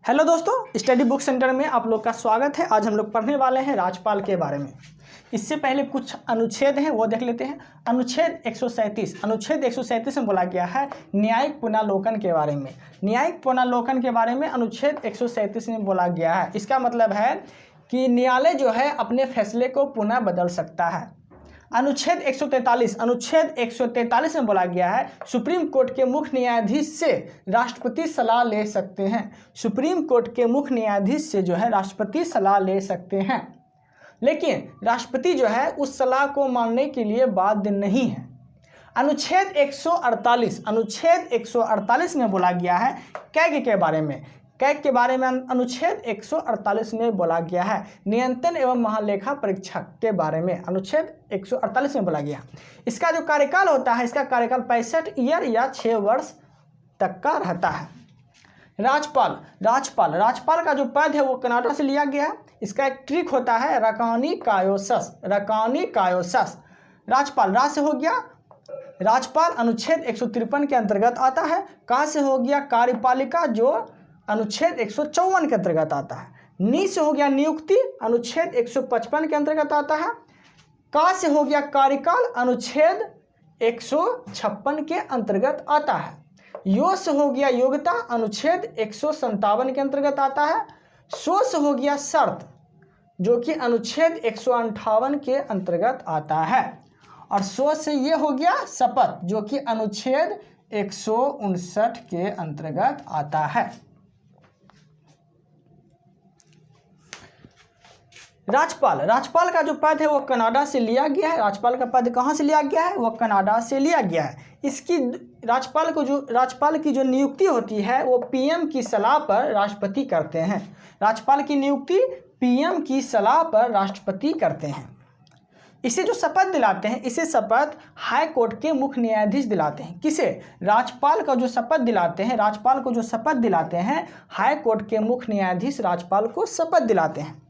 Hello दोस्तों, study book centre में आप लोग का स्वागत है। आज हम लोग पढ़ने वाले हैं राज्यपाल के बारे में। इससे पहले कुछ अनुच्छेद हैं वो देख लेते हैं। अनुच्छेद 137 में बोला गया है न्यायिक पुनर्लोकन के बारे में। न्यायिक पुनर्लोकन के बारे में अनुच्छेद 137 में बोला गया है। इसका मतलब है कि न्यायालय जो है अपने फैसले को पुनः बदल सकता है। अनुच्छेद 143 में बोला गया है सुप्रीम कोर्ट के मुख्य न्यायाधीश से राष्ट्रपति सलाह ले सकते हैं। सुप्रीम कोर्ट के मुख्य न्यायाधीश से जो है राष्ट्रपति सलाह ले सकते हैं, लेकिन राष्ट्रपति जो है उस सलाह को मानने के लिए बाध्य नहीं है। अनुच्छेद 148 में बोला गया है कैग के बारे में। कैग के बारे में अनुच्छेद 148 में बोला गया है नियंत्रण एवं महालेखा परीक्षक के बारे में। अनुच्छेद 148 में बोला गया इसका जो कार्यकाल होता है, इसका कार्यकाल 65 ईयर या 6 वर्ष तक का रहता है। राज्यपाल का जो पद है वो कनाडा से लिया गया है। इसका एक ट्रिक होता है रकानी कायोसस। राज्यपाल रा से हो गया। राज्यपाल अनुच्छेद 153 के अंतर्गत आता है। का से हो गया कार्यपालिका जो अनुच्छेद 154 के अंतर्गत आता है। नी से हो गया नियुक्ति, अनुच्छेद 155 के अंतर्गत आता है। का से हो गया कार्यकाल, अनुच्छेद 156 के अंतर्गत आता है। यो से हो गया योग्यता, अनुच्छेद 157 के अंतर्गत आता है। सो से हो गया शर्त जो कि अनुच्छेद 158 के अंतर्गत आता है। और सो से ये हो गया शपथ जो कि अनुच्छेद 159 के अंतर्गत आता है। राज्यपाल का जो पद है वो कनाडा से लिया गया है। राज्यपाल का पद कहाँ से लिया गया है? वो कनाडा से लिया गया है। इसकी राज्यपाल की जो नियुक्ति होती है वो पीएम की सलाह पर राष्ट्रपति करते हैं। राज्यपाल की नियुक्ति पीएम की सलाह पर राष्ट्रपति करते हैं। इसे जो शपथ दिलाते हैं, इसे शपथ हाई कोर्ट के मुख्य न्यायाधीश दिलाते हैं। किसे? राज्यपाल को जो शपथ दिलाते हैं हाई कोर्ट के मुख्य न्यायाधीश राज्यपाल को शपथ दिलाते हैं।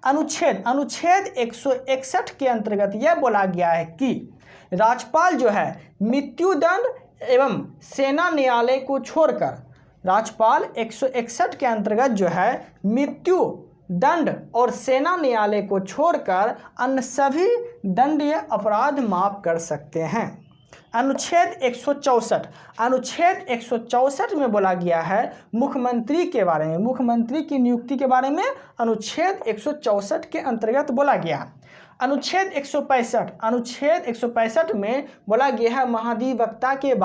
अनुच्छेद 161 के अंतर्गत यह बोला गया है कि राज्यपाल जो है मृत्युदंड एवं सेना न्यायालय को छोड़कर, राज्यपाल 161 के अंतर्गत जो है मृत्यु दंड और सेना न्यायालय को छोड़कर अन्य सभी दंडनीय अपराध माफ कर सकते हैं। अनुच्छेद 164 में बोला गया है मुख्यमंत्री के बारे में। मुख्यमंत्री की नियुक्ति के बारे में अनुच्छेद 164 के अंतर्गत बोला गया। अनुच्छेद 165 में बोला गया है महाधिवक्ता के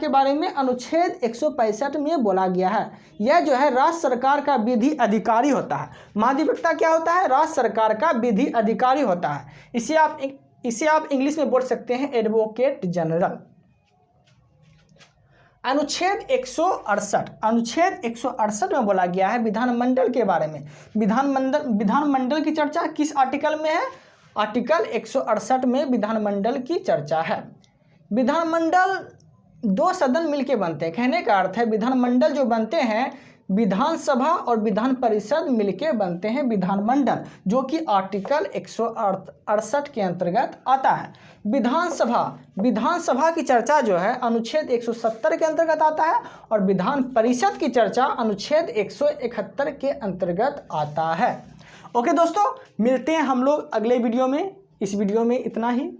बारे में। अनुच्छेद 165 में बोला गया है यह जो है राज्य सरकार का विधि अधिकारी होता है। महाधिवक्ता क्या होता है? राज्य सरकार का विधि अधिकारी होता है। इसे आप इंग्लिश में बोल सकते हैं एडवोकेट जनरल। अनुच्छेद 168 में बोला गया है विधानमंडल के बारे में। विधानमंडल की चर्चा किस आर्टिकल में है? आर्टिकल 168 में विधानमंडल की चर्चा है। विधानमंडल 2 सदन मिलके बनते हैं। कहने का अर्थ है विधानमंडल जो बनते हैं विधानसभा और विधान परिषद मिलके बनते हैं विधानमंडल, जो कि आर्टिकल 168 के अंतर्गत आता है। विधानसभा की चर्चा जो है अनुच्छेद 170 के अंतर्गत आता है और विधान परिषद की चर्चा अनुच्छेद 171 के अंतर्गत आता है। ओके दोस्तों, मिलते हैं हम लोग अगले वीडियो में। इस वीडियो में इतना ही।